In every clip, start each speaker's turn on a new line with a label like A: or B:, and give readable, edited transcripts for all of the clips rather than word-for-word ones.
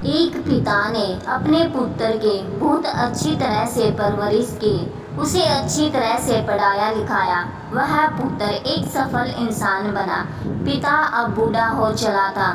A: एक पिता ने अपने पुत्र की बहुत अच्छी तरह से परवरिश की, उसे अच्छी तरह से पढ़ाया लिखाया। वह पुत्र एक सफल इंसान बना। पिता अब बूढ़ा हो चला था।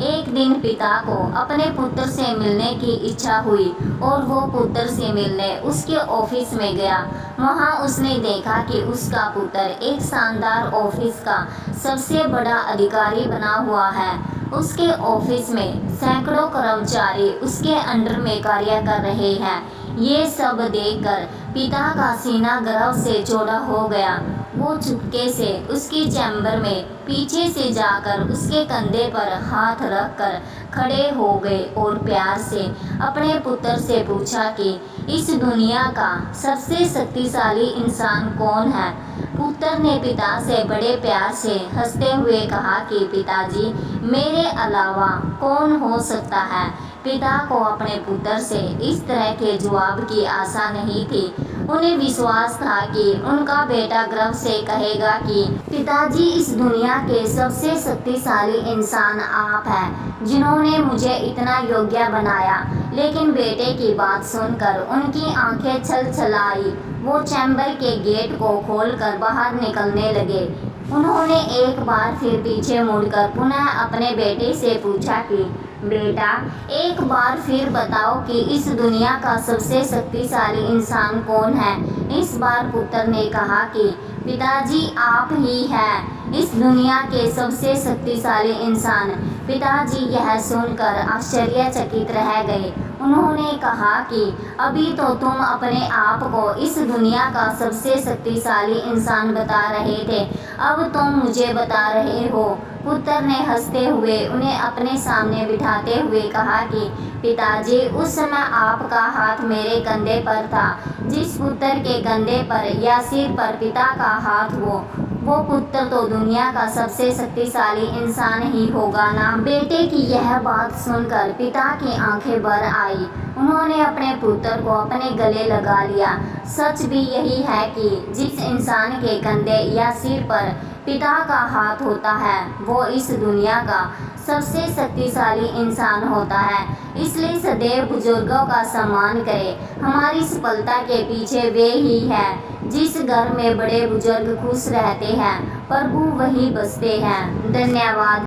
A: एक दिन पिता को अपने पुत्र से मिलने की इच्छा हुई और वो पुत्र से मिलने उसके ऑफिस में गया। वहाँ उसने देखा कि उसका पुत्र एक शानदार ऑफिस का सबसे बड़ा अधिकारी बना हुआ है। उसके ऑफिस में सैकड़ों कर्मचारी उसके अंडर में कार्य कर रहे हैं। ये सब देखकर पिता का सीना गर्व से चौड़ा हो गया। वो चुपके से उसकी चैम्बर में पीछे से जाकर उसके कंधे पर हाथ रखकर खड़े हो गए और प्यार से अपने पुत्र से पूछा कि इस दुनिया का सबसे शक्तिशाली इंसान कौन है। पुत्र ने पिता से बड़े प्यार से हंसते हुए कहा कि पिताजी, मेरे अलावा कौन हो सकता है। पिता को अपने पुत्र से इस तरह के जवाब की आशा नहीं थी। उन्हें विश्वास था कि उनका बेटा गर्व से कहेगा कि पिताजी, इस दुनिया के सबसे शक्तिशाली इंसान आप हैं, जिन्होंने मुझे इतना योग्य बनाया। लेकिन बेटे की बात सुनकर उनकी आंखें छलछलाई। वो चैम्बर के गेट को खोलकर बाहर निकलने लगे। उन्होंने एक बार फिर पीछे मुड़कर पुनः अपने बेटे से पूछा कि बेटा, एक बार फिर बताओ कि इस दुनिया का सबसे शक्तिशाली इंसान कौन है। इस बार पुत्र ने कहा कि पिताजी, आप ही हैं इस दुनिया के सबसे शक्तिशाली इंसान। पिताजी यह सुनकर आश्चर्यचकित रह गए। उन्होंने कहा कि अभी तो तुम अपने आप को इस दुनिया का सबसे शक्तिशाली इंसान बता रहे थे, अब तुम मुझे बता रहे हो। पुत्र ने हंसते हुए उन्हें अपने सामने बिठाते हुए कहा कि पिताजी, उस समय आपका हाथ मेरे कंधे पर था। जिस पुत्र के कंधे पर या सिर पर पिता का हाथ हो, वो पुत्र तो दुनिया का सबसे शक्तिशाली इंसान ही होगा ना। बेटे की यह बात सुनकर पिता की आंखें भर आई। उन्होंने अपने पुत्र को अपने गले लगा लिया। सच भी यही है कि जिस इंसान के कंधे या सिर पर पिता का हाथ होता है, वो इस दुनिया का सबसे शक्तिशाली इंसान होता है। इसलिए सदैव बुजुर्गों का सम्मान करें। हमारी सफलता के पीछे वे ही हैं। जिस घर में बड़े बुजुर्ग खुश रहते हैं, प्रभु वही बसते हैं। धन्यवाद।